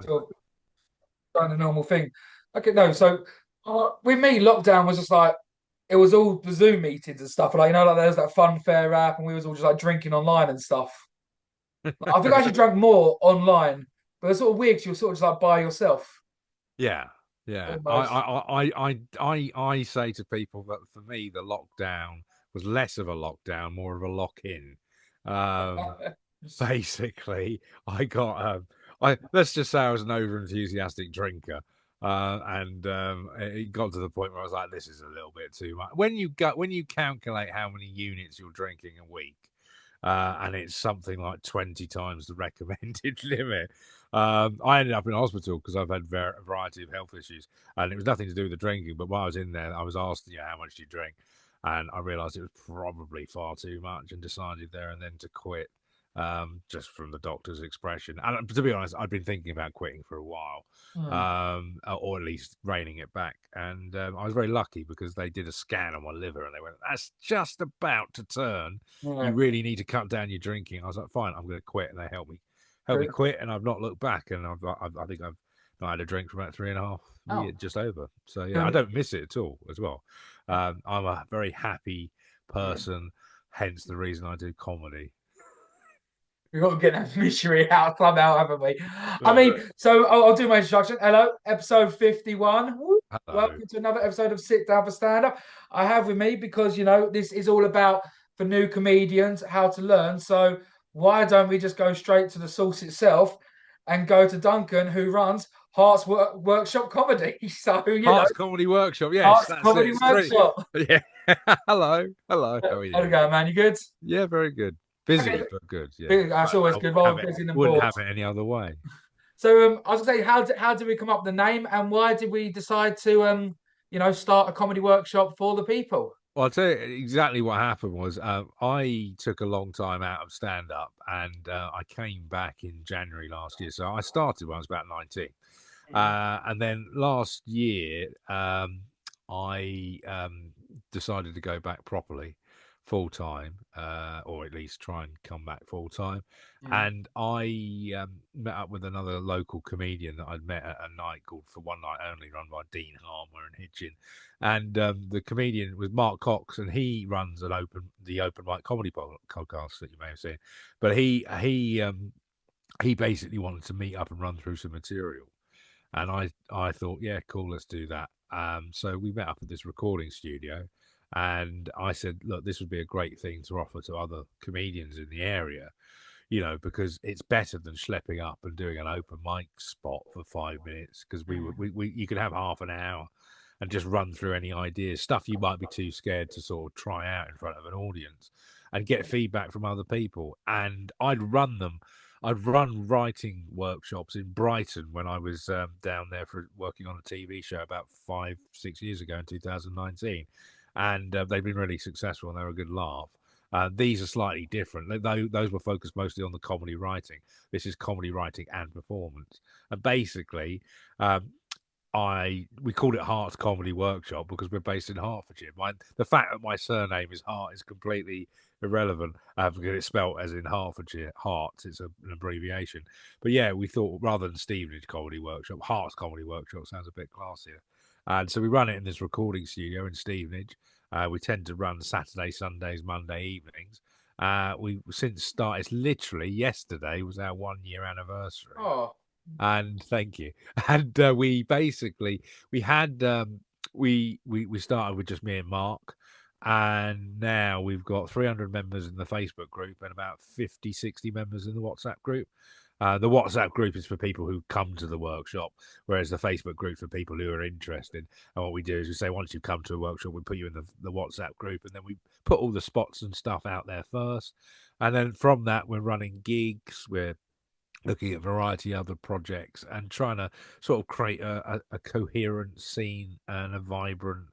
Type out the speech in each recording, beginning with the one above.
sort of done the normal thing. Okay, no, so with me, lockdown was just like it was all the Zoom meetings and stuff. Like like there's that Fun Fair app, and we was all just like drinking online and stuff. I think I actually drank more online, but it's sort of weird 'cause you're sort of just like by yourself Yeah, yeah. almost. I say to people that for me the lockdown was less of a lockdown, more of a lock-in. Um, basically, I got I let's just say I was an over enthusiastic drinker. And it got to the point where I was like, "This is a little bit too much." When you calculate how many units you're drinking a week, and it's something like 20 times the recommended limit. I ended up in hospital because I've had a variety of health issues, and it was nothing to do with the drinking. But while I was in there, I was asked, how much do you drink? And I realised it was probably far too much, and decided there and then to quit, just from the doctor's expression. And to be honest, I'd been thinking about quitting for a while, Hmm. or at least reining it back. And I was very lucky because they did a scan on my liver, and they went, "That's just about to turn. You Yeah. really need to cut down your drinking." I was like, "Fine, I'm going to quit," and they helped me quit, and I've not looked back. And I think I've not had a drink for about 3.5 years, Oh, just over. So yeah, I good. don't miss it at all. As well, I'm a very happy Yeah. person. Hence the reason I do comedy. We've got to get that misery out somehow, haven't we? I That's mean, it. so I'll do my introduction. Hello, episode 51. Woo. Hello. Welcome to another episode of Sit Down for Stand Up. I have with me because, this is all about for new comedians how to learn. So why don't we just go straight to the source itself and go to Duncan, who runs Hart's Workshop Comedy? So, Hart's Comedy Workshop. Yes, Hart's that's it. Comedy It's three. Workshop. Yeah. Hello. Hello. How are How's it you? going, man? You good? Yeah, very good. Okay, Busy, but good. Yeah. that's I always good. Well, busy and wouldn't bored. have it any other way. So I was gonna say, how did we come up with the name, and why did we decide to start a comedy workshop for the people? Well, I'll tell you exactly what happened was I took a long time out of stand up, and I came back in January last year. So I started when I was about 19. And then last year, I decided to go back properly, full time, or at least try and come back full time. Mm. And I met up with another local comedian that I'd met at a night called For One Night Only, run by Dean Harmer and Hitchin. And the comedian was Mark Cox, and he runs the open mic comedy podcast that you may have seen. But he basically wanted to meet up and run through some material. And I thought, yeah, cool, let's do that. So we met up at this recording studio, and I said, look, this would be a great thing to offer to other comedians in the area, because it's better than schlepping up and doing an open mic spot for 5 minutes. Because you could have half an hour and just run through any ideas, stuff you might be too scared to sort of try out in front of an audience, and get feedback from other people. And I'd run writing workshops in Brighton when I was down there for working on a TV show about 5-6 years ago in 2019, and they've been really successful and they're a good laugh. These are slightly different. Those were focused mostly on the comedy writing. This is comedy writing and performance. And basically, we called it Hart's Comedy Workshop because we're based in Hertfordshire. The fact that my surname is Hart is completely irrelevant because it's spelt as in Hertfordshire. Hart, it's an abbreviation. But yeah, we thought rather than Stevenage Comedy Workshop, Hart's Comedy Workshop sounds a bit classier. And so we run it in this recording studio in Stevenage. We tend to run Saturday, Sundays, Monday evenings. We since started. Literally yesterday was our 1 year anniversary, Oh, and thank you. And we basically we had we started with just me and Mark, and now we've got 300 members in the Facebook group and about 50-60 members in the WhatsApp group. The WhatsApp group is for people who come to the workshop, whereas the Facebook group for people who are interested. And what we do is we say, once you come to a workshop, we put you in the WhatsApp group, and then we put all the spots and stuff out there first. And then from that, we're running gigs. We're looking at a variety of other projects and trying to sort of create a coherent scene and a vibrant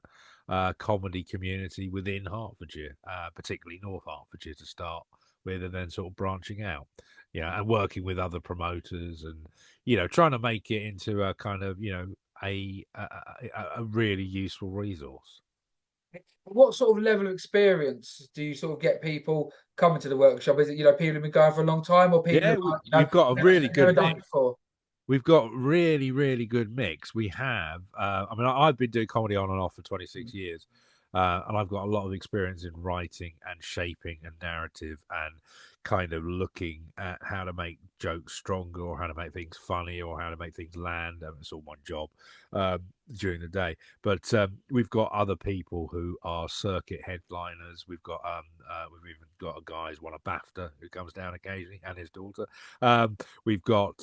comedy community within Hertfordshire, particularly North Hertfordshire to start with, and then sort of branching out, and working with other promoters and, trying to make it into a kind of, a really useful resource. what sort of level of experience do you sort of get people coming to the workshop? Is it people who've been going for a long time, or people who Yeah, are, we've got a really never good done it mix. before? We've got really, really good mix. We have, I mean, I've been doing comedy on and off for Mm. 26 years, and I've got a lot of experience in writing and shaping and narrative and kind of looking at how to make jokes stronger or how to make things funny or how to make things land. And it's all my job um, during the day. But we've got other people who are circuit headliners. We've even got a guy who's won a BAFTA who comes down occasionally, and his daughter. We've got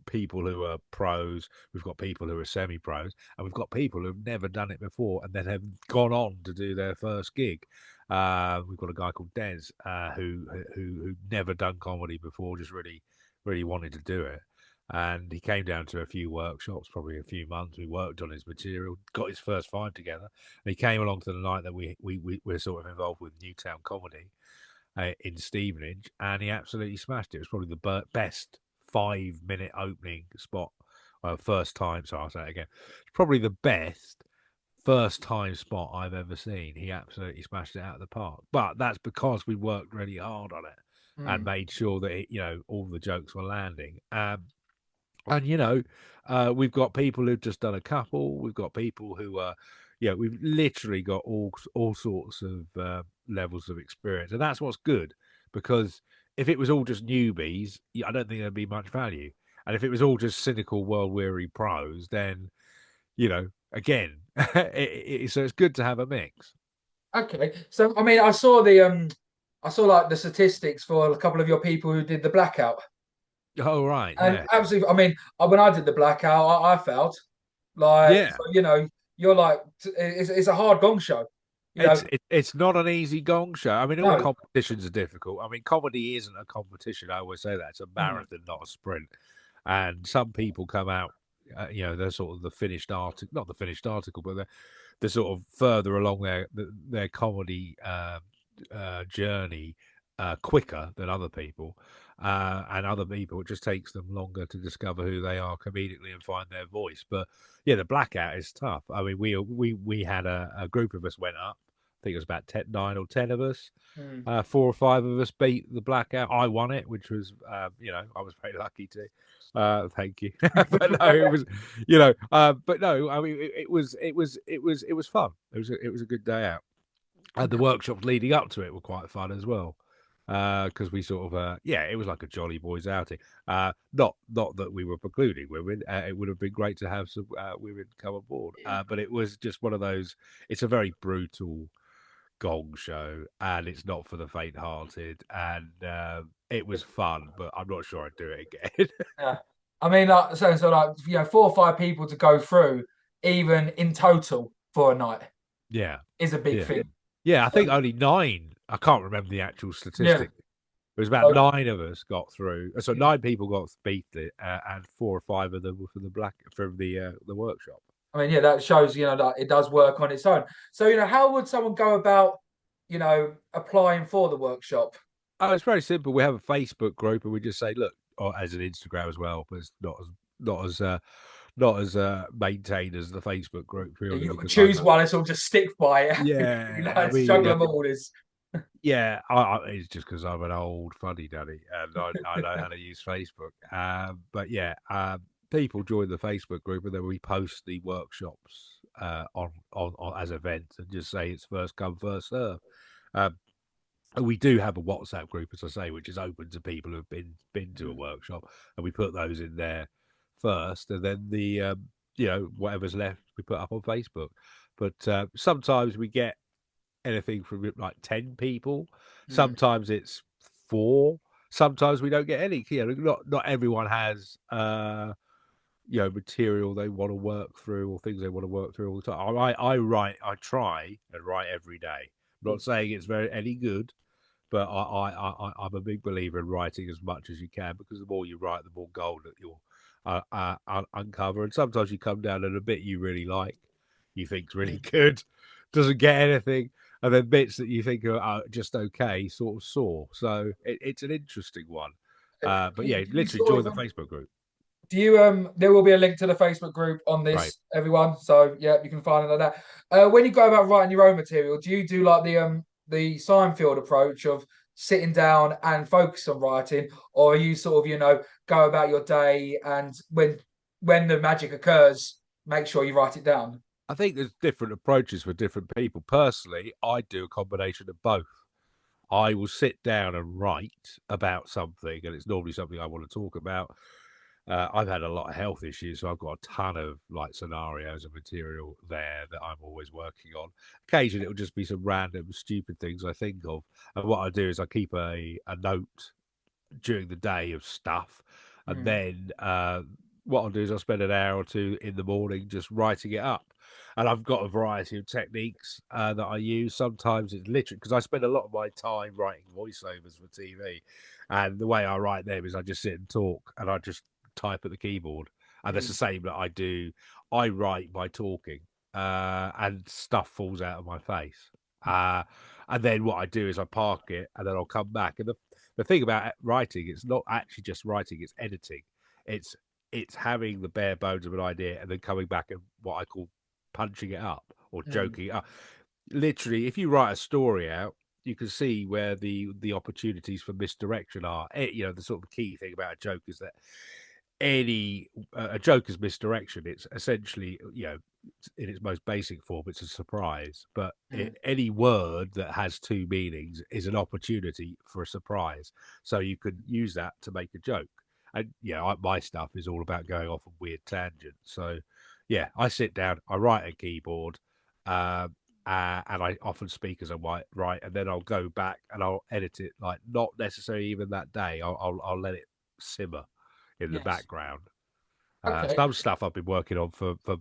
people who are pros, we've got people who are semi-pros, and we've got people who've never done it before and then have gone on to do their first gig. We've got a guy called Des who never done comedy before, just really wanted to do it. And he came down to a few workshops, probably a few months. We worked on his material, got his first five together. And he came along to the night that we're sort of involved with Newtown Comedy in Stevenage, and he absolutely smashed it. It was probably the best 5 minute opening spot. First time, so I'll say it again. It's probably the best first time spot I've ever seen. He absolutely smashed it out of the park. But that's because we worked really hard on it and Mm. made sure that all the jokes were landing. And we've got people who've just done a couple. We've got people who are, we've literally got all sorts of levels of experience, and that's what's good. Because if it was all just newbies, I don't think there'd be much value. And if it was all just cynical, world weary pros, then again, so it's good to have a mix. Okay, so I mean, I saw like the statistics for a couple of your people who did the blackout, Oh right, and yeah, absolutely, I mean, when I did the blackout, I felt like, yeah. so, you're like, it's a hard gong show, you know. It's not an easy gong show. I mean, all No. competitions are difficult. I mean, comedy isn't a competition. I always say that it's a Mm. marathon, not a sprint. And some people come out, they're sort of the finished article, not the finished article, but they're sort of further along their comedy journey quicker than other people. And other people, it just takes them longer to discover who they are comedically and find their voice. But yeah, the blackout is tough. I mean, we had a group of us went up. I think it was about 9 or 10 of us. Mm. 4 or 5 of us beat the blackout. I won it, which was, I was very lucky to. Thank you. But no, it was, but no, I mean, it was fun. It was a good day out. And the Okay. workshops leading up to it were quite fun as well. Because we sort of, it was like a jolly boys outing. Not that we were precluding women. It would have been great to have some women come aboard. But it was just one of those. It's a very brutal gong show, and it's not for the faint-hearted. And it was fun, but I'm not sure I'd do it again. Yeah. I mean, like, so like, 4 or 5 people to go through, even in total for a night, Yeah, is a big yeah, thing. yeah. I think only 9. I can't remember the actual Yeah. statistic. It was about So, 9 of us got through. So 9 people got beat it, and 4 or 5 of them were from the workshop. I mean, yeah, that shows, that it does work on its own. So, how would someone go about, applying for the workshop? Oh, it's very simple. We have a Facebook group, and we just say, look, or as an Instagram as well, but it's not as maintained as the Facebook group purely You because I'm choose one, it's all just stick by it. yeah. I mean, Struggle them all is. yeah, it's just because I'm an old funny daddy and I know how to use Facebook. But yeah, people join the Facebook group and then we post the workshops on as events and just say it's first come first serve. Um, and we do have a WhatsApp group, as I say, which is open to people who've been to a Mm. workshop, and we put those in there first, and then the whatever's left we put up on Facebook. But sometimes we get anything from like 10 people. Mm. Sometimes it's 4. Sometimes we don't get any. Not everyone has material they want to work through or things they want to work through all the time. I try and write every day. I'm not saying it's very any good, but I'm a big believer in writing as much as you can because the more you write, the more gold that you'll uncover. And sometimes you come down on a bit you really like, you think's really good, doesn't get anything, and then bits that you think are just okay sort of soar. So it's an interesting one. But yeah, Can you literally sort join of, the Facebook group. do you there will be a link to the Facebook group on Right. this, everyone. So yeah, you can find it like that. When you go about writing your own material, do you do like the Seinfeld approach of sitting down and focus on writing, or are you sort of, go about your day and when the magic occurs, make sure you write it down? I think there's different approaches for different people. Personally, I do a combination of both. I will sit down and write about something, and it's normally something I want to talk about. I've had a lot of health issues, so I've got a ton of like scenarios and material there that I'm always working on. Occasionally, it'll just be some random stupid things I think of, and what I do is I keep a note during the day of stuff, and Mm, then what I'll do is I'll spend an hour or two in the morning just writing it up. And I've got a variety of techniques that I use. Sometimes it's literally because I spend a lot of my time writing voiceovers for TV, and the way I write them is I just sit and talk, and I just type at the keyboard, and that's the mm, same that I do. I write by talking, and stuff falls out of my face. Uh, and then what I do is I park it, and then I'll come back. And the thing about writing, it's not actually just writing; it's editing. It's it's having the bare bones of an idea, and then coming back and what I call punching it up or mm, joking it up. Literally, if you write a story out, you can see where the opportunities for misdirection are. The sort of key thing about a joke is that any a joke is misdirection. It's essentially, in its most basic form, it's a surprise. But mm, any word that has two meanings is an opportunity for a surprise. So you could use that to make a joke. And my stuff is all about going off on weird tangents. So yeah, I sit down, I write a keyboard, and I often speak as I write, and then I'll go back and I'll edit it. Like not necessarily even that day. I'll let it simmer in the yes. background. Okay. Some stuff I've been working on for like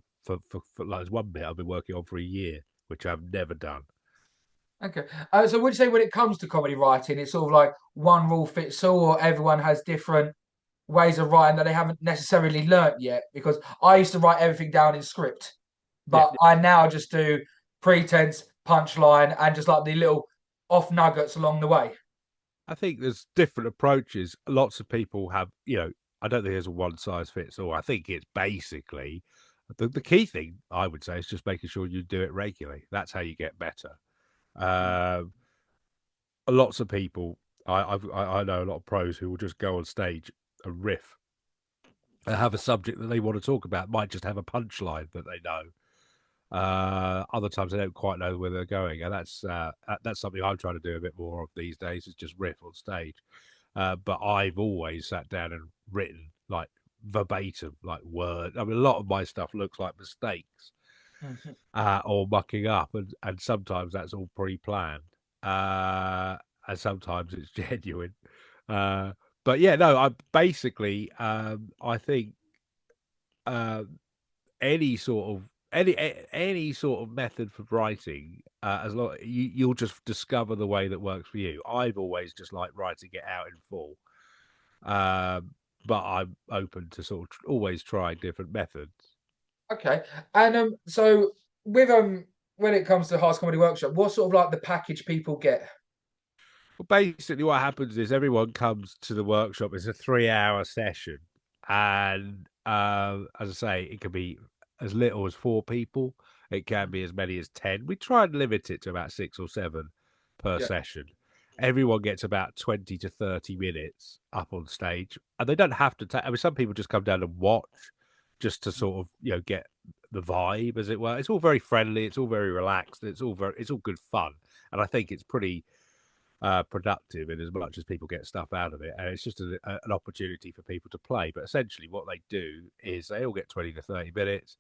there's one bit I've been working on for a year, which I've never done. Okay. So would you say when it comes to comedy writing, it's sort of like one rule fits all, or everyone has different ways of writing that they haven't necessarily learnt yet? Because I used to write everything down in script, Yeah, but I now just do pretense, punchline, and just like the little off nuggets along the way. I think there's different approaches. Lots of people have, I don't think there's a one size fits all. I think it's basically the key thing I would say is just making sure you do it regularly. That's how you get better. Mm, Um, Lots of people, I know a lot of pros who will just go on stage and riff and have a subject that they want to talk about. Might just have a punchline that they know. Other times they don't quite know where they're going, and that's something I'm trying to do a bit more of these days. Is just riff on stage. But I've always sat down and written like verbatim, like word. I mean, a lot of my stuff looks like mistakes mhm. or mucking up, and sometimes that's all pre-planned, and sometimes it's genuine. Uh, but yeah, no, I basically, I think uh, any sort of any sort of method for writing, as long you'll just discover the way that works for you. I've always just like writing it out in full, um, but I'm open to sort of always trying different methods. Okay. And so with when it comes to Hearts Comedy Workshop, what sort of like the package people get? Well, basically, what happens is everyone comes to the workshop. It's a 3 hour session, and as I say, it can be as little as 4 people. It can be as many as 10. We try and limit it to about 6 or 7 per Yeah. session. Everyone gets about 20 to 30 minutes up on stage, and they don't have to take. I mean, some people just come down and watch, just to sort of get the vibe, as it were. It's all very friendly. It's all very relaxed. It's all good fun, and I think it's pretty productive in as much as people get stuff out of it. And it's just an opportunity for people to play. But essentially, what they do is they all get 20 to 30 minutes,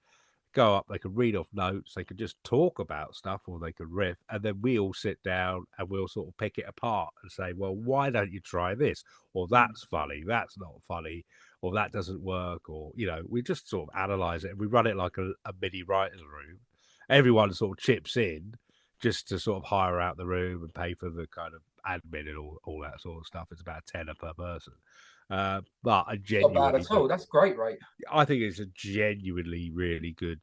go up, they can read off notes, they can just talk about stuff, or they can riff. And then we all sit down and we'll sort of pick it apart and say, well, why don't you try this? Or Mm. that's funny, that's not funny, or that doesn't work. Or, we just sort of analyze it and we run it like a mini writer's room. Everyone sort of chips in just to sort of hire out the room and pay for the kind of admin and all that sort of stuff. It's about a tenner per person. But I Not bad genuinely at do. all. That's great, right? I think it's a genuinely really good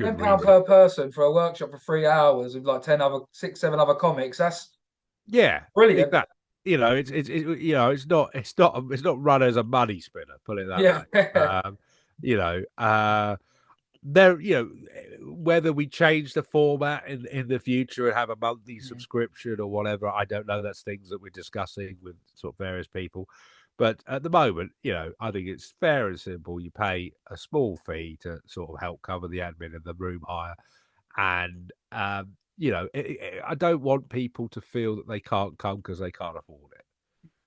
£10 reason. per person for a workshop for 3 hours with like 6, 7 other comics. That's Yeah, brilliant. exactly. It's not run as a money spinner. Put it that Yeah. way. You know, there. whether we change the format in the future and have a monthly Mm. subscription or whatever, I don't know. That's things that we're discussing with sort of various people. But at the moment, I think it's fair and simple. You pay a small fee to sort of help cover the admin and the room hire, and I don't want people to feel that they can't come because they can't afford it.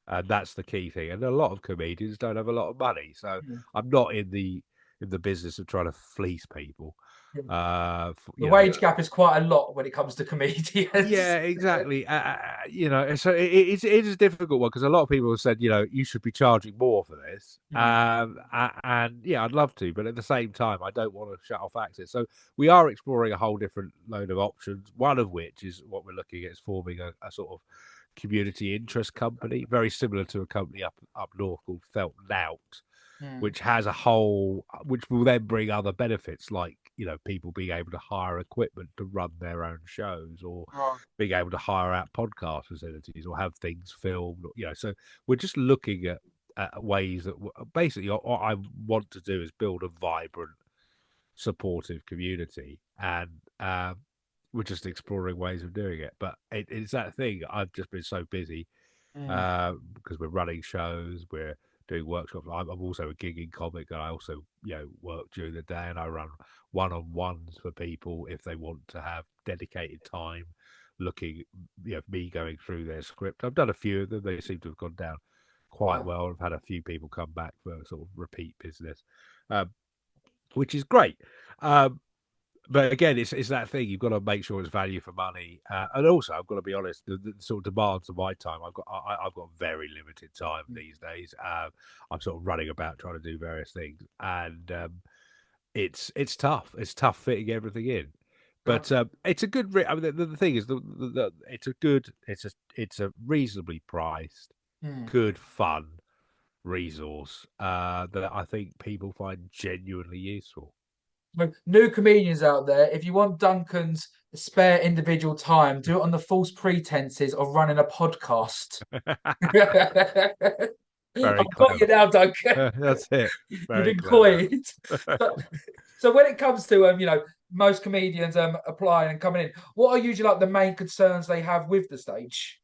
And that's the key thing. And a lot of comedians don't have a lot of money, so Mm. I'm not in the business of trying to fleece people. Mm. For, The wage gap is quite a lot when it comes to comedians. yeah, exactly. So it is a difficult one because a lot of people have said, you should be charging more for this. Mm. And yeah, I'd love to, but at the same time, I don't want to shut off access. So we are exploring a whole different load of options. One of which is what we're looking at is forming a sort of community interest company, very similar to a company up north called Felt Nout, Mm. which which will then bring other benefits like people being able to hire equipment to run their own shows, or Right. being able to hire out podcast facilities or have things filmed. So we're just looking at ways that basically what I want to do is build a vibrant, supportive community, and we're just exploring ways of doing it. But it's that thing. I've just been so busy Mm. because we're running shows, we're doing workshops. I'm also a gigging comic, and I also work during the day, and I run one-on-ones for people if they want to have dedicated time looking, me going through their script. I've done a few of them; they seem to have gone down quite Wow. well. I've had a few people come back for sort of repeat business, um, which is great. Um, but again, it's that thing. You've got to make sure it's value for money, and also I've got to be honest. The sort of demands of my time, I've got very limited time Mm. these days. I'm sort of running about trying to do various things, and it's tough. It's tough fitting everything in. God. But it's a good. I mean, the thing is, it's a good. It's a reasonably priced, Mm. good fun resource that I think people find genuinely useful. So, new comedians out there, if you want Duncan's spare individual time, do it on the false pretenses of running a podcast. Very I've got you clever. now, Duncan. That's it. You've Very been clever. coined. So, so when it comes to most comedians applying and coming in, what are usually like the main concerns they have with the stage?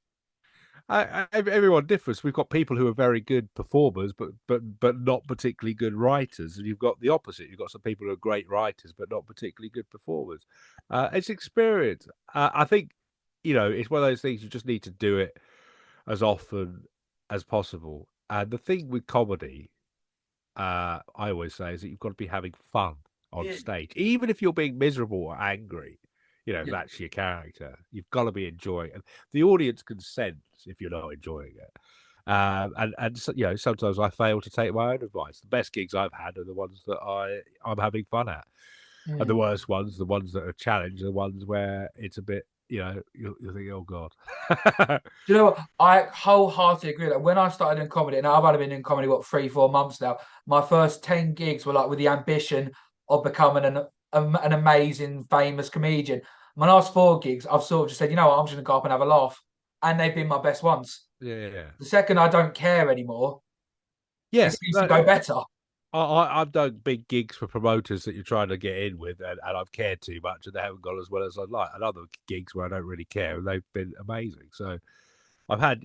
Everyone differs. We've got people who are very good performers, but not particularly good writers, and you've got the opposite. You've got some people who are great writers, but not particularly good performers. It's experience. I think it's one of those things. You just need to do it as often as possible. And the thing with comedy, I always say, is that you've got to be having fun on Yeah, stage, even if you're being miserable or angry. If yeah, that's your character, you've got to be enjoying it. The audience can sense if you're not enjoying it. And sometimes I fail to take my own advice. The best gigs I've had are the ones that I'm having fun at, and the mm. worst ones, the ones that are challenged, are the ones where it's a bit, you think, oh god. Do you know what? I wholeheartedly agree. Like when I started in comedy, and I've only been in comedy, what, 3, 4 months now. My first 10 gigs were like with the ambition of becoming an amazing, famous comedian. My last 4 gigs, I've sort of just said, you know what, I'm just gonna go up and have a laugh. And they've been my best ones. Yeah, The second I don't care anymore, it yeah. seems to go better. I've done big gigs for promoters that you're trying to get in with, and I've cared too much, and they haven't gone as well as I'd like. And other gigs where I don't really care, and they've been amazing. So I've had,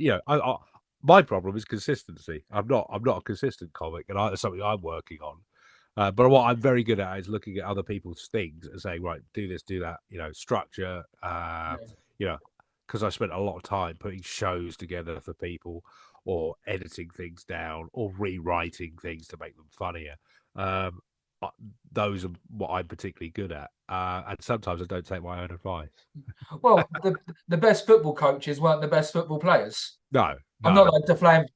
my problem is consistency. I'm not a consistent comic, and it's something I'm working on. But what I'm very good at is looking at other people's things and saying, right, do this, do that. Structure. Yeah. You know, because I spent a lot of time putting shows together for people, or editing things down, or rewriting things to make them funnier. Um, uh, those are what I'm particularly good at, and sometimes I don't take my own advice. Well, the best football coaches weren't the best football players. No, I'm no, not like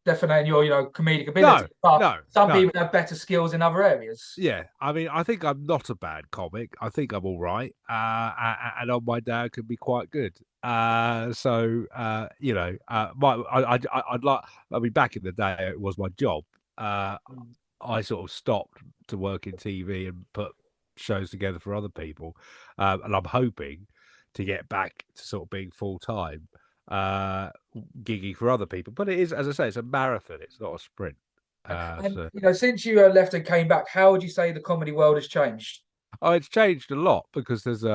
definating your, comedic ability, no, but no, some no. people have better skills in other areas. Yeah, I mean, I think I'm not a bad comic. I think I'm all right, and on my day I can be quite good. I'd like. I mean, back in the day, it was my job. Mm. I sort of stopped to work in TV and put shows together for other people, and I'm hoping to get back to sort of being full time, gigging for other people. But it is, as I say, it's a marathon. It's not a sprint. And So since you left and came back, how would you say the comedy world has changed? Oh, it's changed a lot because there's a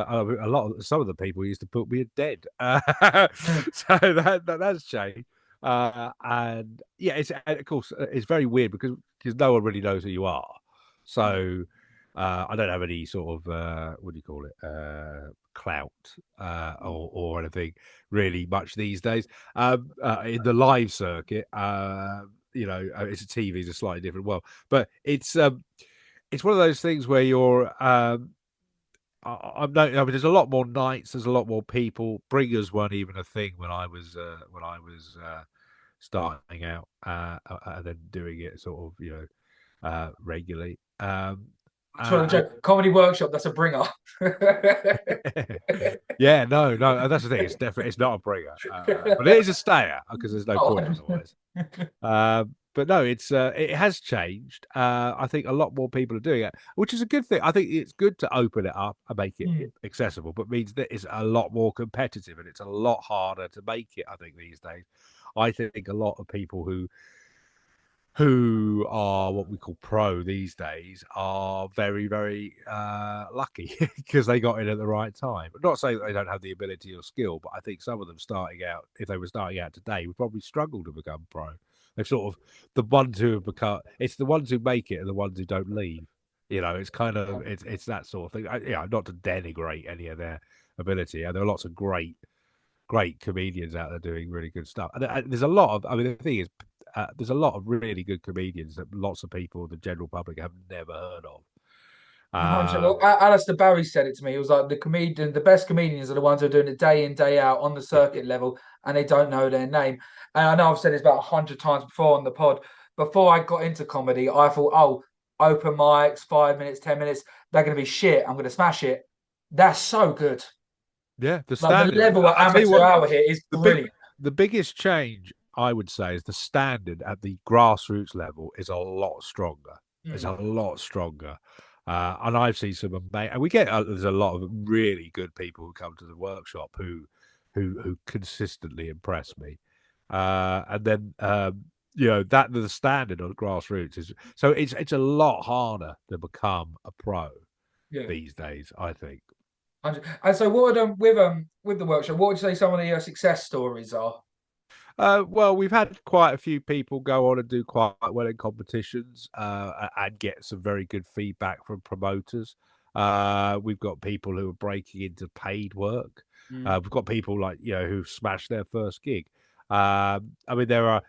lot of some of the people used to put me as dead, Mm. so that's changed. And yeah, it's and of course it's very weird because no one really knows who you are. Mm. So I don't have any sort of what do you call it clout Mm. or anything really much these days. In the live circuit, it's a TV is a slightly different world, but it's one of those things where you're I'm not, I mean, there's a lot more nights, there's a lot more people. Bringers weren't even a thing when I was starting out, and then doing it sort of regularly. That's what a And joke. Comedy workshop. That's a bringer. yeah, no, that's the thing. It's not a bringer, but it is a stayer because there's no point Oh, otherwise. But no, it has changed. I think a lot more people are doing it, which is a good thing. I think it's good to open it up and make it mm. accessible, but means that it's a lot more competitive and it's a lot harder to make it. I think these days, I think a lot of people who are what we call pro these days are very, very lucky because they got in at the right time. Not saying that they don't have the ability or skill, but I think some of them starting out, if they were starting out today, would probably struggle to become pro. They've sort of the ones who have become. It's the ones who make it and the ones who don't leave. It's kind of it's that sort of thing. Not to denigrate any of their ability. There are lots of great comedians out there doing really good stuff. And there's a lot of, I mean, the thing is, there's a lot of really good comedians that lots of people, the general public, have never heard of. 100. Uh, Well, Alistair Barry said it to me. He was like, the best comedians are the ones who are doing it day in, day out on the circuit level, and they don't know their name. And I know I've said this about 100 times before on the pod. Before I got into comedy, I thought, oh, open mics, 5 minutes, 10 minutes, they're going to be shit. I'm going to smash it. That's so good. yeah, the Like the standard. level of I tell you amateur what, hour here is the big, brilliant. the biggest change I would say is the standard at the grassroots level is a lot stronger. It's Mm, a lot stronger. And I've seen some amazing, and we get there's a lot of really good people who come to the workshop who consistently impress me. And then that the standard on grassroots is so it's a lot harder to become a pro yeah. these days, I think. 100. And so, what would with the workshop? What would you say some of the success stories are? Well, we've had quite a few people go on and do quite well in competitions and get some very good feedback from promoters. We've got people who are breaking into paid work. Mm, We've got people like who smashed their first gig. I mean, there are.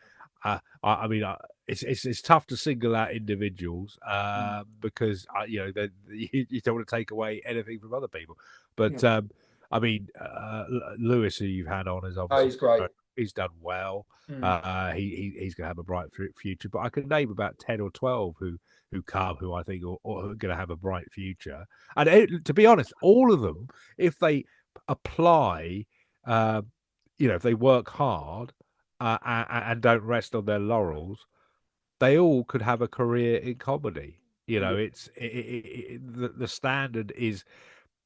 I mean, it's tough to single out individuals mm, because you don't want to take away anything from other people. yeah. But I mean, Lewis, who you've had on, is Oh, obviously he's great. he's done well. Mm, He's going to have a bright future. But I can name about 10 or 12 who come who I think are going to have a bright future. And to be honest, all of them, if they apply, uh, if they work hard and don't rest on their laurels, they all could have a career in comedy. yeah. The standard is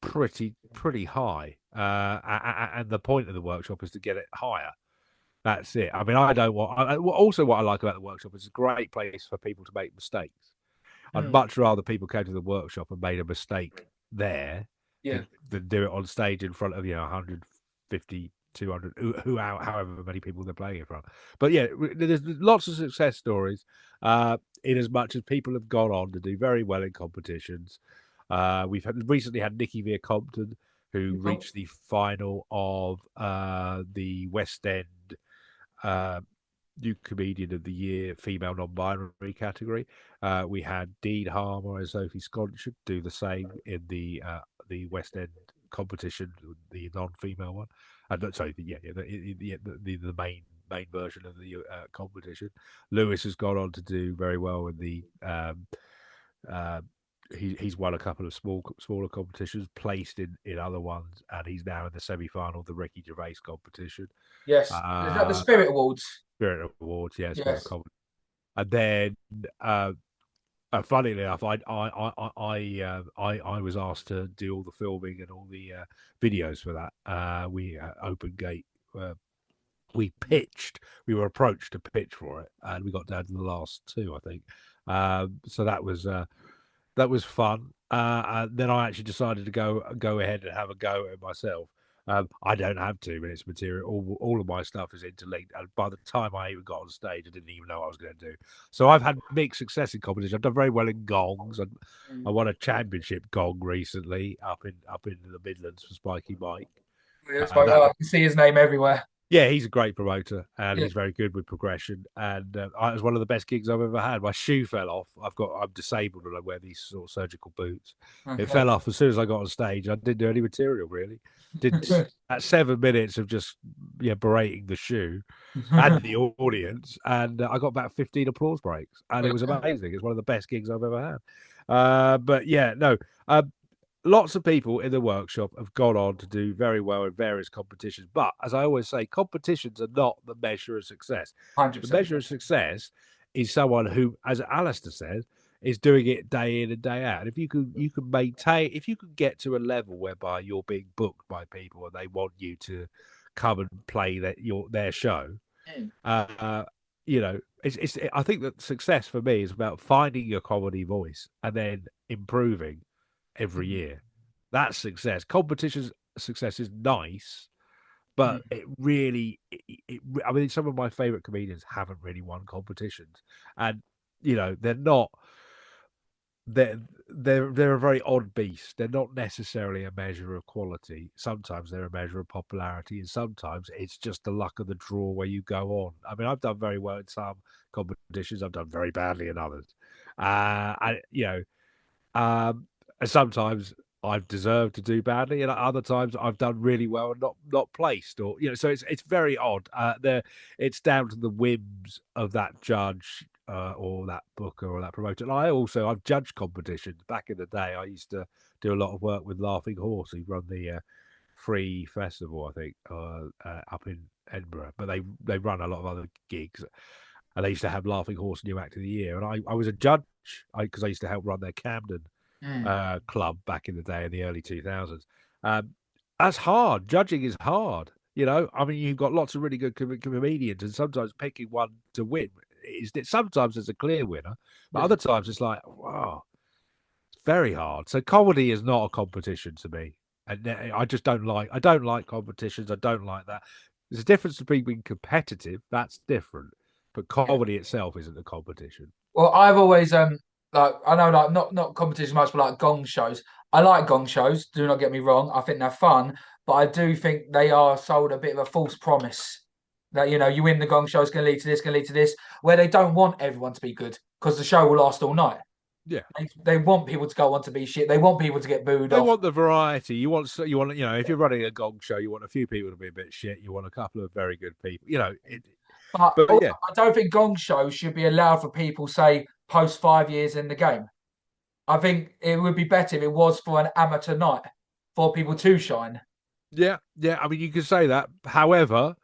pretty high, and the point of the workshop is to get it higher. That's it. I mean, I don't want. Also, what I like about the workshop is it's a great place for people to make mistakes. I'd Mm, much rather people came to the workshop and made a mistake there yeah. than do it on stage in front of 150, 200, however many people they're playing in front. But yeah, there's lots of success stories. In as much as people have gone on to do very well in competitions. Recently had Nikki Vere Compton, who Oh, reached the final of the West End uh, New Comedian of the Year female non-binary category. We had Dean Harmer and Sophie Sconship do the same in the West End competition, the non-female one. Sorry, the main version of the competition. Lewis has gone on to do very well in the uh, he's won a couple of smaller competitions, placed in other ones, and he's now in the semi-final of the Ricky Gervais competition. yes. Is that the Uh, Spirit Awards? Spirit Awards, yeah, Spirit Yes. Comedy. And then, funnily enough, I was asked to do all the filming and all the videos for that. We Open Gate. We pitched. We were approached to pitch for it, and we got down to the last two, I think. So that was fun. then I actually decided to go ahead and have a go at it myself. I don't have 2 minutes material. All of my stuff is interlinked, and by the time I even got on stage, I didn't even know what I was going to do. So I've had mixed success in competition. I've done very well in gongs. I won a championship gong recently up in the Midlands for Spiky Mike. It's like, I can see his name everywhere. Yeah, he's a great promoter and Yeah. he's very good with progression. And it was one of the best gigs I've ever had. My shoe fell off. I'm disabled and I wear these sort of surgical boots. It Okay. fell off as soon as I got on stage. I didn't do any material really. Did at 7 minutes of just berating the shoe and the audience, and I got about 15 applause breaks, and it was amazing. It's one of the best gigs I've ever had. But yeah, no. Lots of people in the workshop have gone on to do very well in various competitions. But as I always say, competitions are not the measure of success. 100%. The measure of success is someone who, as Alistair said, is doing it day in and day out. And if you can maintain, if you can get to a level whereby you're being booked by people and they want you to come and play their show, I think that success for me is about finding your comedy voice and then improving every year. That's success. Competition success is nice, but it really, I mean, some of my favorite comedians haven't really won competitions, and they're not. They're a very odd beast. They're not necessarily a measure of quality. Sometimes they're a measure of popularity, and sometimes it's just the luck of the draw where you go on. I mean, I've done very well in some competitions. I've done very badly in others. And sometimes I've deserved to do badly, and other times I've done really well and not placed, or so it's very odd. It's down to the whims of that judge or that booker or that promoter. And I've judged competitions back in the day. I used to do a lot of work with Laughing Horse, who run the Free Festival, I think, up in Edinburgh, but they run a lot of other gigs. And they used to have Laughing Horse New Act of the Year, and I was a judge because I used to help run their Camden club back in the day in the early 2000s. That's hard. Judging is hard. I mean, you've got lots of really good comedians, and sometimes picking one to win sometimes there's a clear winner, but other times it's like, wow, it's very hard. So comedy is not a competition to me, and I just don't like. I don't like competitions. I don't like that. There's a difference between being competitive. That's different, but comedy itself isn't a competition. Well, I've always like I know like not competition much, but like gong shows. I like gong shows. Do not get me wrong. I think they're fun, but I do think they are sold a bit of a false promise that you win the gong show, it's going to lead to this, going to lead to this, where they don't want everyone to be good because the show will last all night. Yeah, they want people to go on to be shit. They want people to get booed they off. want the variety. You want if you're running a gong show, you want a few people to be a bit shit. You want a couple of very good people. But yeah, I don't think gong shows should be allowed for people, say, post 5 years in the game. I think it would be better if it was for an amateur night for people to shine. Yeah. I mean, you could say that. However,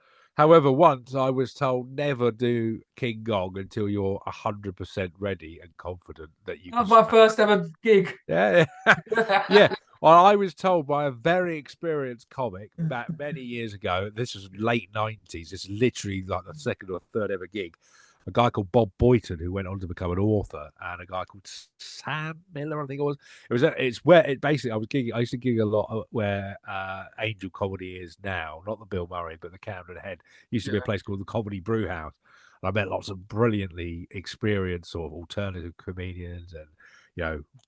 once I was told never do King Gong until you're 100% ready and confident that you. That was my first ever gig. Yeah. Yeah. Well, I was told by a very experienced comic back many years ago. This was late 90s. It's literally like the second or third ever gig. A guy called Bob Boyton, who went on to become an author, and a guy called Sam Miller, I think it was. It's where it basically I used to gig a lot where Angel Comedy is now, not the Bill Murray, but the Camden Head. Used to be a place called the Comedy Brew House. And I met lots of brilliantly experienced sort of alternative comedians and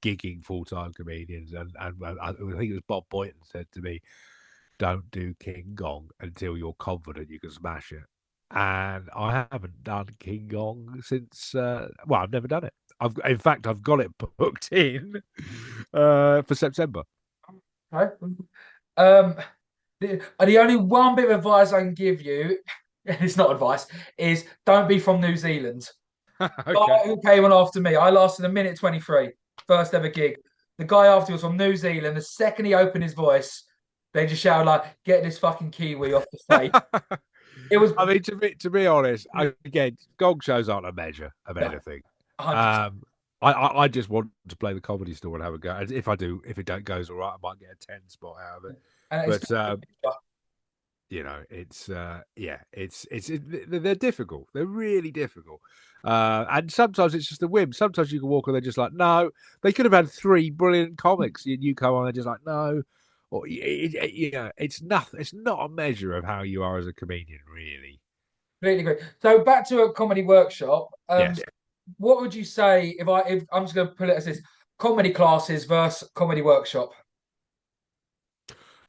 gigging full-time comedians, and I think it was Bob Boyton said to me, "Don't do King Gong until you're confident you can smash it." And I haven't done King Gong since. I've never done it. In fact, I've got it booked in for September. Okay. The only one bit of advice I can give you, it's not advice, is don't be from New Zealand. Okay. Guy who came on after me, I lasted a minute 23, first ever gig. The guy after was from New Zealand. The second he opened his voice, they just shouted like, "Get this fucking Kiwi off the stage." It was. I mean, to be honest, again, gong shows aren't a measure of anything. 100%. I just want to play the Comedy Store and have a go. And if it don't goes all right, I might get a 10 spot out of it. And But they're difficult. They're really difficult. And sometimes it's just a whim. Sometimes you can walk and they're just like, no, they could have had three brilliant comics. You come on, they're just like, no. Or it's nothing. It's not a measure of how you are as a comedian, really. Completely agree. So back to a comedy workshop. Yes. What would you say if I'm just going to put it as this: comedy classes versus comedy workshop?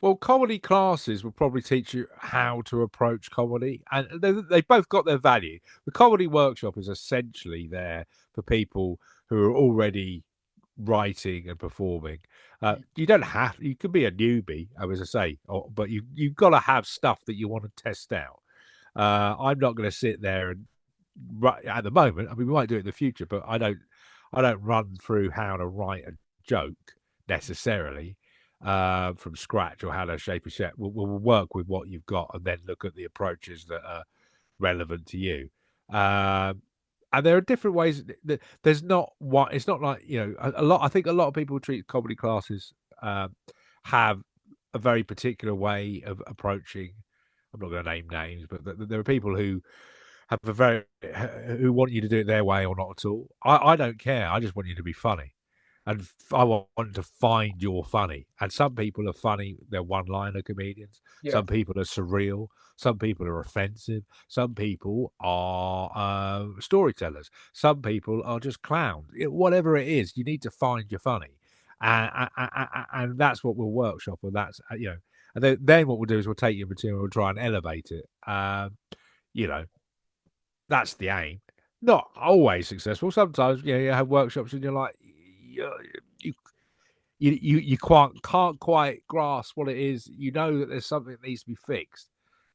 Well, comedy classes will probably teach you how to approach comedy, and they both got their value. The comedy workshop is essentially there for people who are already writing and performing. You don't have. You could be a newbie, as I say, but you've got to have stuff that you want to test out. I'm not going to sit there and right at the moment. I mean, we might do it in the future, but I don't run through how to write a joke necessarily from scratch or how to shape a set. We'll work with what you've got and then look at the approaches that are relevant to you. And there are different ways. There's not one. It's not like a lot. I think a lot of people treat comedy classes have a very particular way of approaching. I'm not going to name names, but there are people who have a very who want you to do it their way or not at all. I don't care. I just want you to be funny, and I want to find your funny. And some people are funny; they're one-liner comedians. Yeah. Some people are surreal. Some people are offensive. Some people are storytellers. Some people are just clowns. Whatever it is, you need to find your funny, and that's what we'll workshop. And that's and then what we'll do is we'll take your material and try and elevate it. You know, that's the aim. Not always successful. Sometimes you have workshops and you're like you can't quite grasp what it is. You know that there's something that needs to be fixed.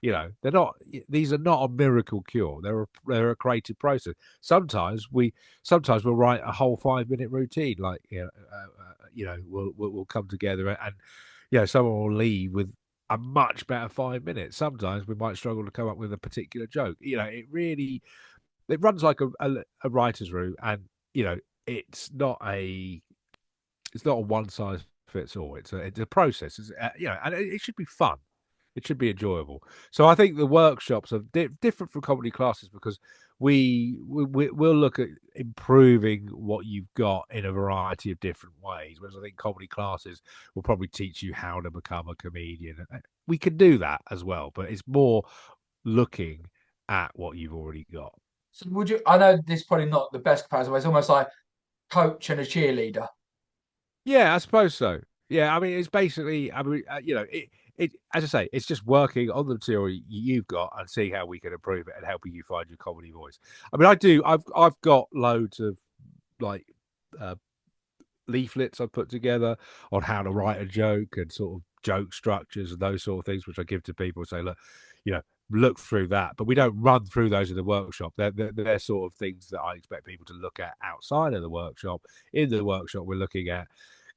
They're not. These are not a miracle cure. They're a creative process. Sometimes we'll write a whole 5-minute routine. Like we'll come together and someone will leave with a much better 5 minutes. Sometimes we might struggle to come up with a particular joke. It runs like a writer's room, and it's not a one size fits all. It's a process. And it should be fun. It should be enjoyable. So I think the workshops are different from comedy classes because we'll look at improving what you've got in a variety of different ways. Whereas I think comedy classes will probably teach you how to become a comedian. We can do that as well, but it's more looking at what you've already got. So would you? I know this is probably not the best comparison, but it's almost like coach and a cheerleader. Yeah, I suppose so. Yeah, I mean, it's basically, it as I say, it's just working on the material you've got and seeing how we can improve it and helping you find your comedy voice. I mean, I've got loads of like uh, leaflets I've put together on how to write a joke and sort of joke structures and those sort of things, which I give to people and say, look through that. But we don't run through those in the workshop. They're sort of things that I expect people to look at outside of the workshop. In the workshop, we're looking at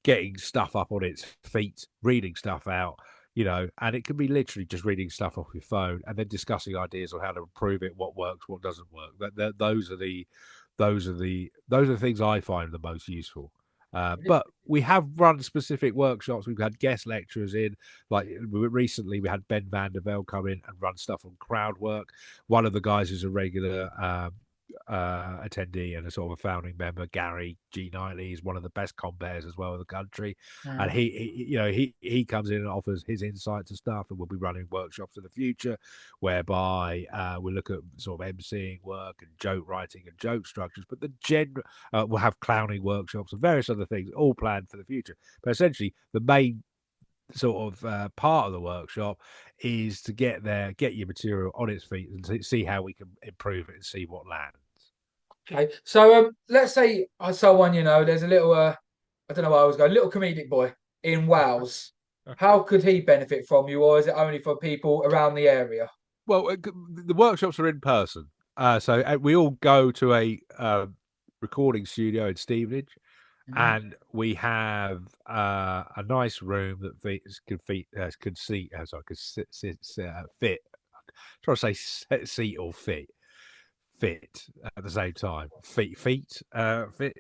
getting stuff up on its feet, reading stuff out, and it can be literally just reading stuff off your phone and then discussing ideas on how to improve it, what works, what doesn't work. Those are the things I find the most useful. But we have run specific workshops. We've had guest lecturers in, like recently we had Ben van der Velde come in and run stuff on crowd work. One of the guys is a regular attendee and a sort of a founding member, Gary G. Knightley, is one of the best compares as well in the country. And he comes in and offers his insights and stuff, and we'll be running workshops in the future whereby we'll look at sort of emceeing work and joke writing and joke structures, but we'll have clowning workshops and various other things all planned for the future. But essentially the main sort of part of the workshop is to get your material on its feet and see how we can improve it and see what lands. Okay, so let's say someone there's a little I don't know where I was going, little comedic boy in Wales. How could he benefit from you, or is it only for people around the area? Well, the workshops are in person, so we all go to a recording studio in Stevenage, and we have a nice room that fit. Try to say seat or fit at the same time. Fit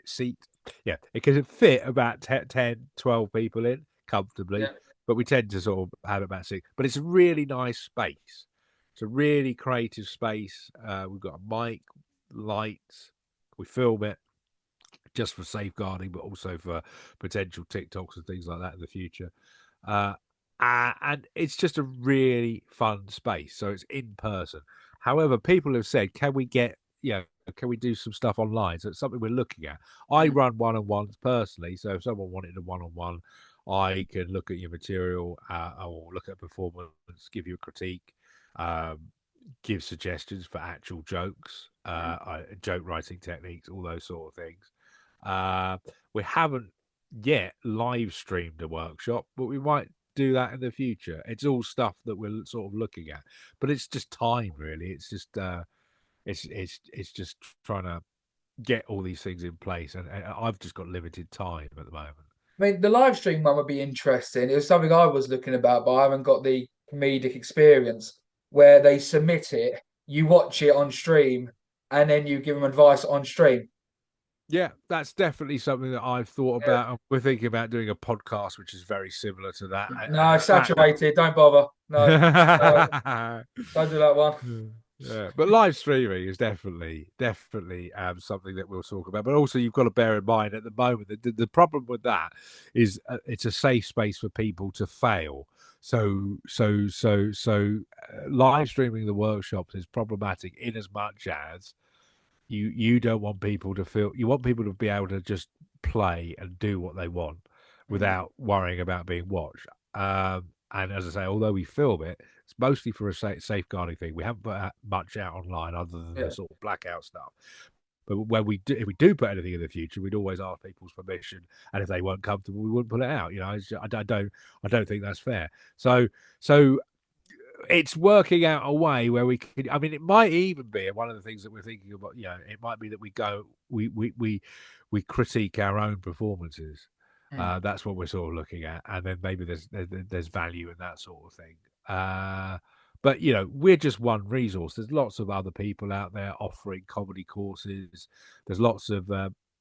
seat. Yeah, it can fit about 10, 12 people in comfortably. Yeah. but we tend to sort of have about 6. But it's a really nice space. It's a really creative space. We've got a mic, lights. We film it just for safeguarding, but also for potential TikToks and things like that in the future. Uh, and it's just a really fun space. So it's in person. However, people have said, can we can we do some stuff online? So it's something we're looking at. I run one-on-ones personally. So if someone wanted a one-on-one, I can look at your material or look at performance, give you a critique, um, give suggestions for actual jokes, joke writing techniques, all those sort of things. We haven't yet live streamed a workshop, but we might do that in the future. It's all stuff that we're sort of looking at, but it's just time, really. It's just it's just trying to get all these things in place, and I've just got limited time at the moment. I mean, the live stream one would be interesting. It was something I was looking about, but I haven't got the comedic experience where they submit it, you watch it on stream, and then you give them advice on stream. Yeah, that's definitely something that I've thought Yeah. about. We're thinking about doing a podcast, which is very similar to that. No, saturated. Don't bother. No, don't do that one. Yeah, but live streaming is definitely something that we'll talk about. But also, you've got to bear in mind at the moment that the problem with that is it's a safe space for people to fail. Live streaming the workshops is problematic in as much as you don't want people to feel, you want people to be able to just play and do what they want without worrying about being watched. And as I say, although we film it, it's mostly for a safeguarding thing. We haven't put much out online other than the sort of blackout stuff. But when we do, if we do put anything in the future, we'd always ask people's permission, and if they weren't comfortable, we wouldn't put it out. I don't think that's fair. So it's working out a way where we could. I mean, it might even be, and one of the things that we're thinking about. It might be that we critique our own performances. That's what we're sort of looking at, and then maybe there's value in that sort of thing. But we're just one resource. There's lots of other people out there offering comedy courses. There's lots of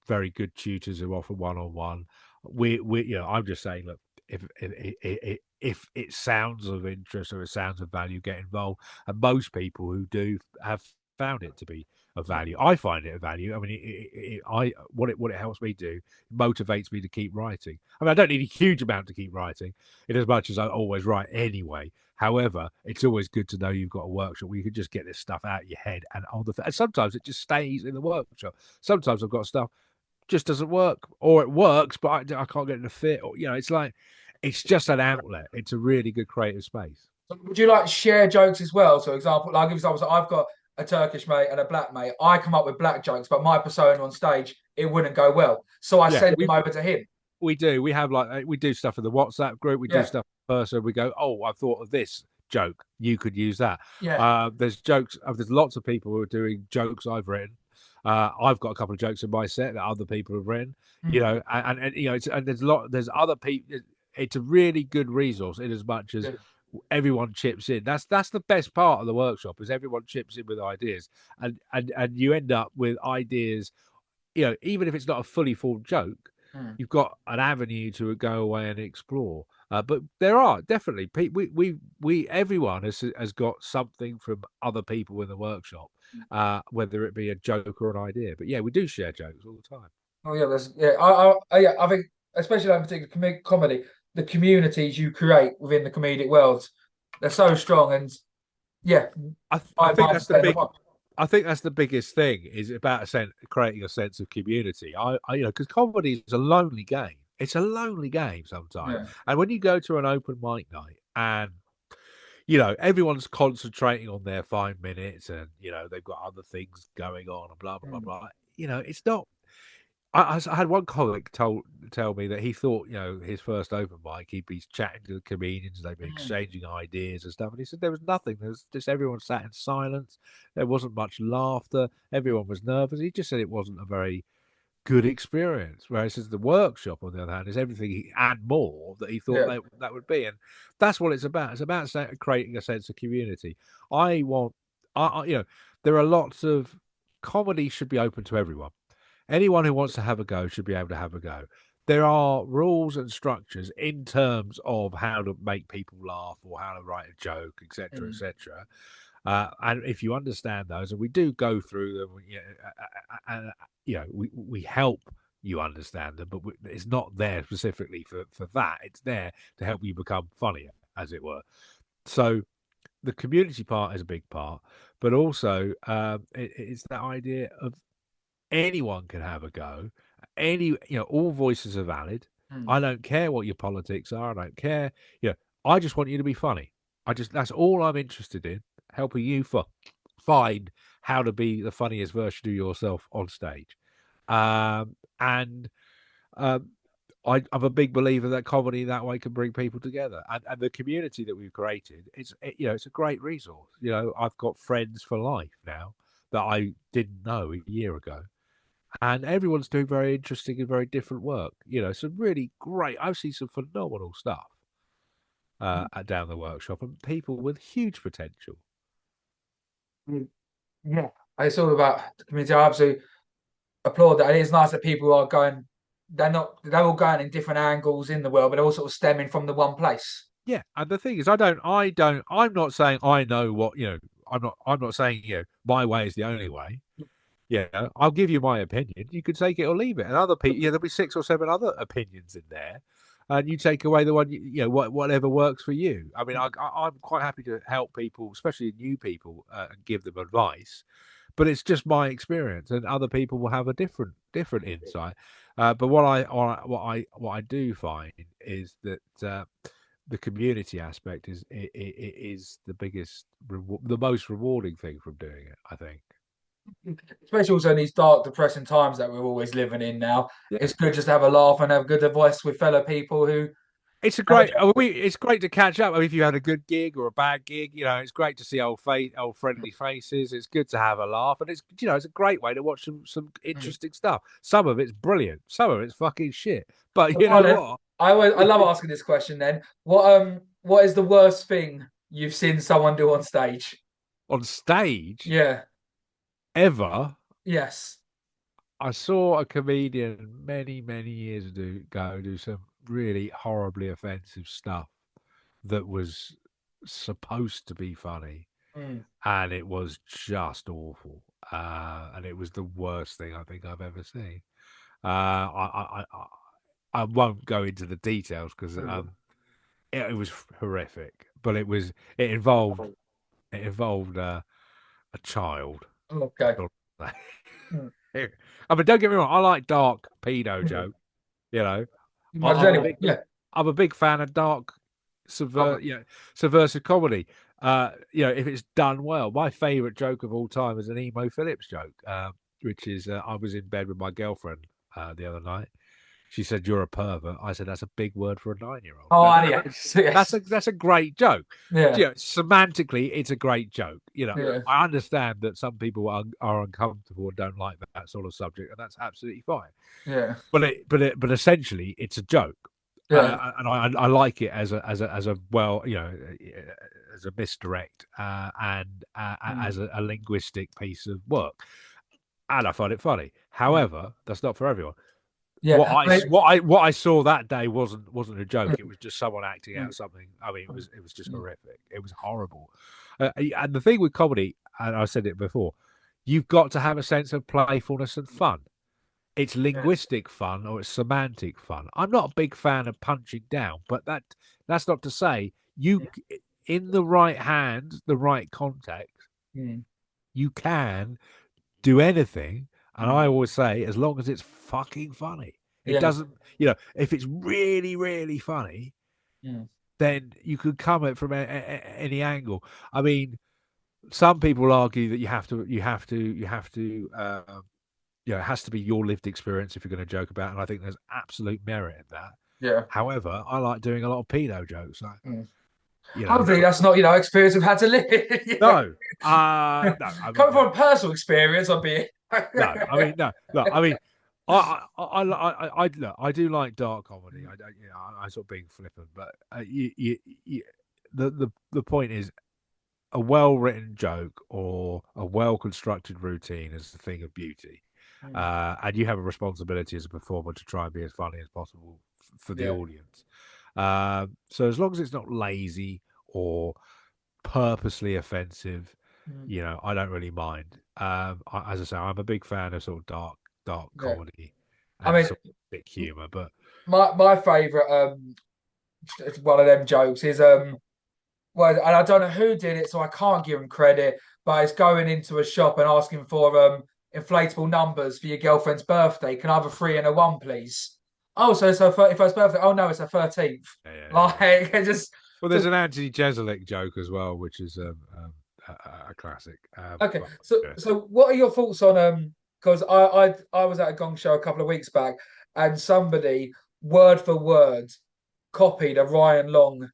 very good tutors who offer one-on-one. I'm just saying, look, if it sounds of interest or it sounds of value, get involved. And most people who do have found it to be of value. I find it of value. I mean, what it helps me do motivates me to keep writing. I mean, I don't need a huge amount to keep writing, in as much as I always write anyway. However, it's always good to know you've got a workshop where you can just get this stuff out of your head and sometimes it just stays in the workshop. Sometimes I've got stuff just doesn't work, or it works, but I can't get it to fit. Or it's like it's just an outlet. It's a really good creative space. Would you like to share jokes as well? So, I'll give examples. So I've got a Turkish mate and a black mate. I come up with black jokes, but my persona on stage, it wouldn't go well. So I send them over to him. We do. We have we do stuff in the WhatsApp group. We do stuff in person. We go, oh, I thought of this joke. You could use that. Yeah. There's jokes. There's lots of people who are doing jokes I've written. I've got a couple of jokes in my set that other people have written. There's other people. It's a really good resource in as much as everyone chips in. That's the best part of the workshop, is everyone chips in with ideas, and you end up with ideas. Even if it's not a fully formed joke, you've got an avenue to go away and explore. But there are definitely everyone has got something from other people in the workshop, whether it be a joke or an idea. But yeah, we do share jokes all the time. Oh yeah, I think especially that particular comedy, the communities you create within the comedic world, they're so strong, and I think that's the biggest thing, is about creating a sense of community. Because comedy is a lonely game. It's a lonely game sometimes. And when you go to an open mic night and everyone's concentrating on their 5 minutes, and they've got other things going on and blah blah blah. It's not. I had one comic tell me that he thought, his first open mic, he'd be chatting to the comedians, they'd be exchanging ideas and stuff. And he said there was nothing. There was just everyone sat in silence. There wasn't much laughter. Everyone was nervous. He just said it wasn't a very good experience. Whereas the workshop, on the other hand, is everything and more that he thought that would be. And that's what it's about. It's about creating a sense of community. There are lots of comedy should be open to everyone. Anyone who wants to have a go should be able to have a go. there are rules and structures in terms of how to make people laugh or how to write a joke, etc., Mm. etc. And if you understand those, and we do go through them, and we help you understand them, but it's not there specifically for that. It's there to help you become funnier, as it were. So the community part is a big part, but also it's that idea of anyone can have a go. All voices are valid. Mm. I don't care what your politics are. I don't care. I just want you to be funny. That's all I'm interested in, helping you find how to be the funniest version of yourself on stage. And um, I'm a big believer that comedy that way can bring people together, and the community that we've created, it's a great resource. I've got friends for life now that I didn't know a year ago, and everyone's doing very interesting and very different work. Some really great. I've seen some phenomenal stuff down the workshop, and people with huge potential. Mm. Yeah, it's all about the community. I absolutely applaud that. And it's nice that people are going. They're all going in different angles in the world, but they're all sort of stemming from the one place. Yeah, and the thing is, I'm not saying I know what I'm not saying my way is the only way. Yeah, I'll give you my opinion. You can take it or leave it. And other people, there'll be 6 or 7 other opinions in there, and you take away the one whatever works for you. I mean, I'm quite happy to help people, especially new people, and give them advice. But it's just my experience, and other people will have a different insight. But what I do find is that the community aspect is the biggest, the most rewarding thing from doing it, I think. Especially also in these dark, depressing times that we're always living in now. Yeah. It's good just to have a laugh and have a good advice with fellow people who It's a have a great. It's great to catch up. I mean, if you had a good gig or a bad gig, it's great to see old friendly faces. It's good to have a laugh, and it's a great way to watch some Mm. interesting stuff. Some of it's brilliant, some of it's fucking shit. But So, you know Colin, what? I love asking this question then. What is the worst thing you've seen someone do on stage? On stage, Yeah. ever, Yes. I saw a comedian many years ago do some really horribly offensive stuff that was supposed to be funny, Mm. and it was just awful. And it was the worst thing I think I've ever seen. I won't go into the details because it was horrific, but it involved a child. Okay. I Mm. mean, don't get me wrong. I like dark pedo Mm. joke. You know, Imagine anyone. big. Yeah. I'm a big fan of dark, Cover. subversive comedy. If it's done well. My favourite joke of all time is an Emo Phillips joke, which is I was in bed with my girlfriend the other night. She said, "You're a pervert." I said, "That's a big word for a 9-year-old." Oh, Now, yes. Yes. that's a great joke. Yeah. Semantically, it's a great joke. Yeah. I understand that some people are uncomfortable and don't like that sort of subject, and that's absolutely fine. Yeah. But essentially, it's a joke, Yeah. and I like it as a well, as a misdirect and Mm. as a linguistic piece of work, and I find it funny. Mm. However, that's not for everyone. Yeah. What I saw that day wasn't a joke. It Mm. was just someone acting Mm. out something. I mean, it was just Mm. horrific. It was horrible. And the thing with comedy, and I said it before, you've got to have a sense of playfulness and fun. It's Yeah. linguistic fun or it's semantic fun. I'm not a big fan of punching down, but that's not to say in the right hands, the right context, Mm. you can do anything. And Mm. I always say, as long as it's fucking funny, it Yeah. doesn't, if it's really funny, Mm. then you could come at it from any angle. I mean, some people argue that it has to be your lived experience if you're going to joke about, and I think there's absolute merit in that. Yeah. However, I like doing a lot of pedo jokes. Like, Mm. you know, Hopefully that's not, experience we've had to live. no, no, I mean, Coming no, from personal experience, I'd be. no, I mean, no, look, I mean, look, I do like dark comedy. I sort of being flippant, but the point is, a well written joke or a well constructed routine is the thing of beauty. Mm. And you have a responsibility as a performer to try and be as funny as possible for the Yeah. audience. So as long as it's not lazy or purposely offensive, Mm. I don't really mind. As I say, I'm a big fan of sort of dark Yeah. comedy I and mean, sort of thick humor. But my favourite it's one of them jokes is well, and I don't know who did it, so I can't give him credit, but it's going into a shop and asking for inflatable numbers for your girlfriend's birthday. Can I have a three and a one, please? Oh, so it's her 31st birthday. Oh no, it's her 13th. yeah. Like it Well, there's just an Anthony Jeselnik joke as well, which is a classic. okay. But yeah. So what are your thoughts on because I was at a gong show a couple of weeks back and somebody word for word copied a Ryan Long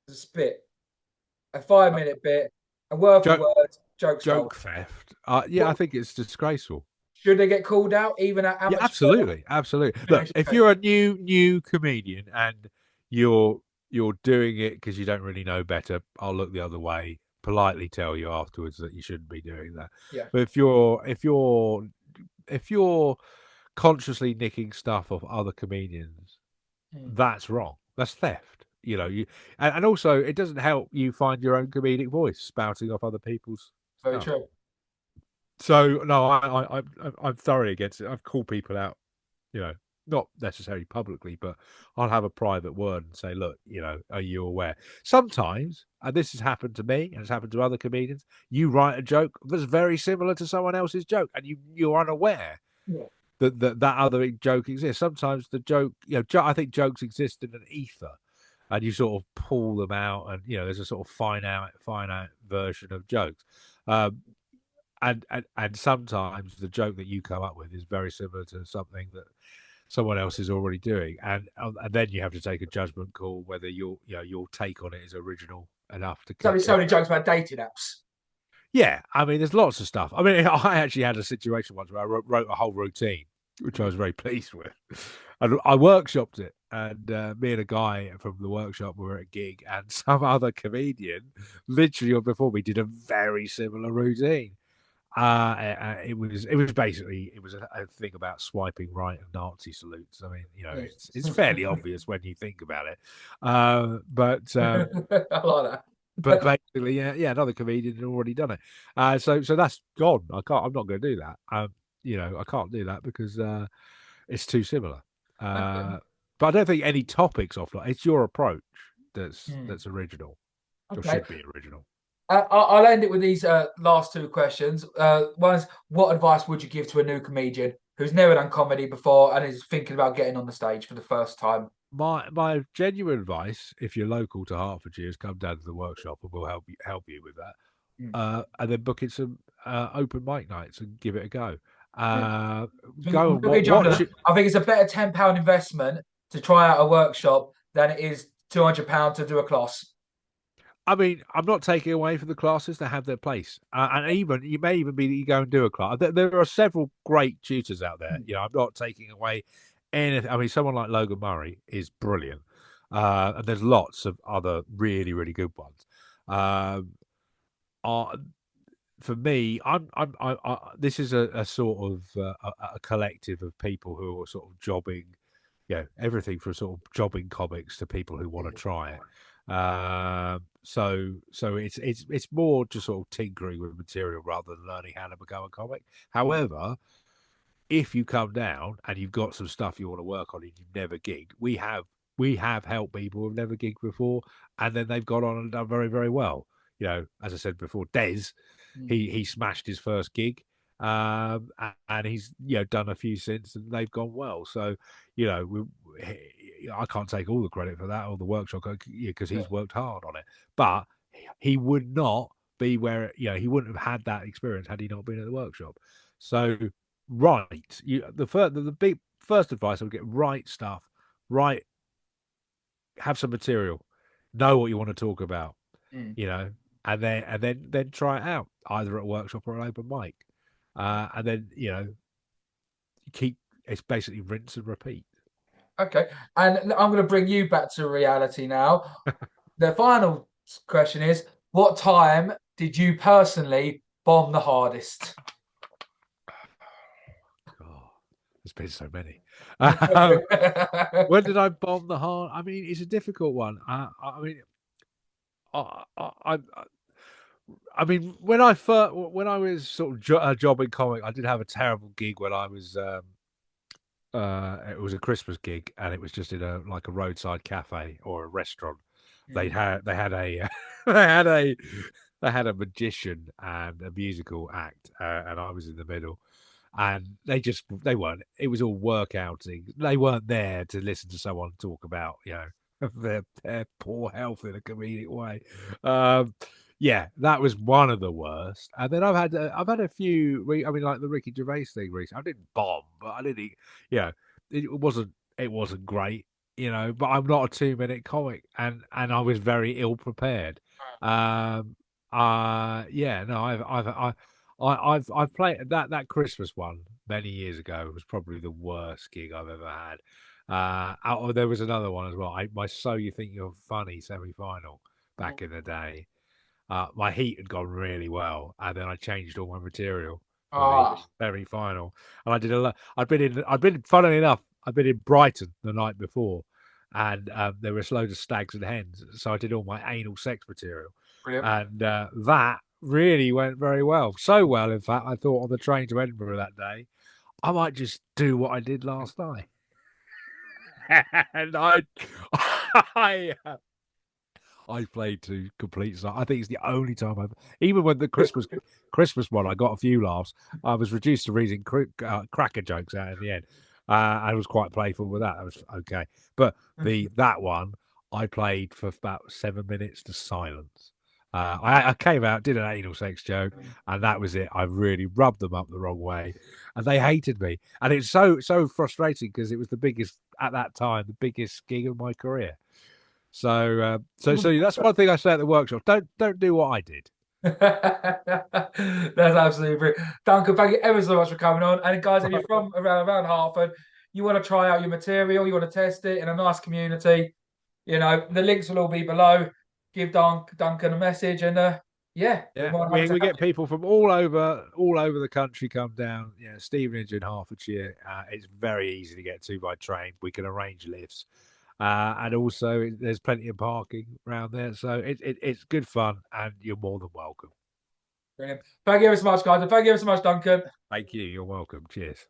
spit, a 5 minute bit, a word for joke word joke style. joke theft. Yeah, I What think it's disgraceful. should they get called out even at Yeah, amateur level? absolutely. Look, if Okay. you're a new comedian and you're you're doing it because you don't really know better, I'll look the other way. Politely tell you afterwards that you shouldn't be doing that. Yeah. But if you're consciously nicking stuff off other comedians, Mm, that's wrong. That's theft. And also it doesn't help you find your own comedic voice spouting off other people's very stuff. true. So no, I'm thoroughly against it. I've called people out, you know, not necessarily publicly, but I'll have a private word and say, look, are you aware? Sometimes, and this has happened to me and it's happened to other comedians, you write a joke that's very similar to someone else's joke, and you're unaware Yeah. that other joke exists. Sometimes the joke, I think jokes exist in an ether, and you sort of pull them out, and there's a sort of finite version of jokes. Um, and sometimes the joke that you come up with is very similar to something that someone else is already doing, and then you have to take a judgment call whether your take on it is original enough to So many jokes about dating apps. yeah. I mean, there's lots of stuff. I mean, I actually had a situation once where I wrote a whole routine, which I was very pleased with, and I workshopped it. And me and a guy from the workshop were at a gig, and some other comedian, literally before me, did a very similar routine. It was basically a thing about swiping right and Nazi salutes. I mean, it's fairly obvious when you think about it, but I like but that. basically, yeah, another comedian had already done it. So that's gone. I'm not going to do that. I can't do that because it's too similar. Okay. But I don't think any topics offline. It's your approach Hmm. that's original or Okay. should be original. I'll end it with these last two questions. One is, what advice would you give to a new comedian who's never done comedy before and is thinking about getting on the stage for the first time? My genuine advice, if you're local to Hertfordshire, is come down to the workshop and we'll help you with that. Hmm. And then book in some open mic nights and give it a go. Yeah. Uh, Don't go and be jumping watch on. it. I think it's a better £10 investment to try out a workshop than it is £200 to do a class. I mean, I'm not taking away from the classes; they have their place, and even you may even be that you go and do a class. There are several great tutors out there. Hmm. I'm not taking away anything. I mean, someone like Logan Murray is brilliant, and there's lots of other really really good ones. Um, uh, for me, this is a sort of a collective of people who are sort of jobbing, everything from sort of jobbing comics to people who want to try it. So it's more just sort of tinkering with material rather than learning how to become a comic. However, if you come down and you've got some stuff you want to work on and you've never gigged, we have helped people who've never gigged before, and then they've gone on and done very very well. As I said before, Des, Hmm. he smashed his first gig, and he's done a few since, and they've gone well. So I can't take all the credit for that or the workshop because Yeah. he's worked hard on it, but he would not be where he wouldn't have had that experience had he not been at the workshop. So write. The big first advice I would get: write stuff, write, have some material, know what you want to talk about, Hmm. you know, and then try it out either at a workshop or an open mic, and then keep. It's basically rinse and repeat. Okay. And I'm going to bring you back to reality now. The final question is, what time did you personally bomb the hardest? There's been so many. When did I bomb the Hart? I mean, it's a difficult one. I mean, I mean, when I was sort of jobbing comic, I did have a terrible gig when I was. It was a Christmas gig, and it was just in a like a roadside cafe or a restaurant. They had a they had a they had a magician and a musical act, and I was in the middle. And they weren't. It was all workouting. They weren't there to listen to someone talk about their poor health in a comedic way. Yeah, that was one of the worst. And then I've had a few. I mean, like the Ricky Gervais thing recently. I didn't bomb, but I didn't. It wasn't great. But I'm not a 2 minute comic, and I was very ill prepared. Yeah, no, I've played that Christmas one many years ago. Was probably the worst gig I've ever had. There was another one as well. My So You Think You're Funny semi-final back in the day. My heat had gone really well, and then I changed all my material for the semi-final. And I did a lot. Funnily enough, I'd been in Brighton the night before, and there were loads of stags and hens. So I did all my anal sex material. Brilliant. And that really went very well. So well, in fact, I thought on the train to Edinburgh that day, I might just do what I did last night. And I played to complete. I think it's the only time even when the Christmas one, I got a few laughs. I was reduced to reading cracker jokes out in the end. I was quite playful with that. That was okay. But that one, I played for about 7 minutes to silence. I came out, did an anal sex joke, and that was it. I really rubbed them up the wrong way, and they hated me. And it's so frustrating because it was the biggest gig of my career. So that's one thing I say at the workshop. Don't do what I did. That's absolutely brilliant. Duncan, thank you ever so much for coming on. And guys, if you're from around Hertford, you want to try out your material, you want to test it in a nice community, the links will all be below. Give Duncan a message, and we get people from all over the country come down. Stevenage in Hertfordshire. It's very easy to get to by train. We can arrange lifts. And also, there's plenty of parking around there, so it's good fun, and you're more than welcome. Brilliant. Thank you ever so much, guys, and thank you ever so much, Duncan. Thank you. You're welcome. Cheers.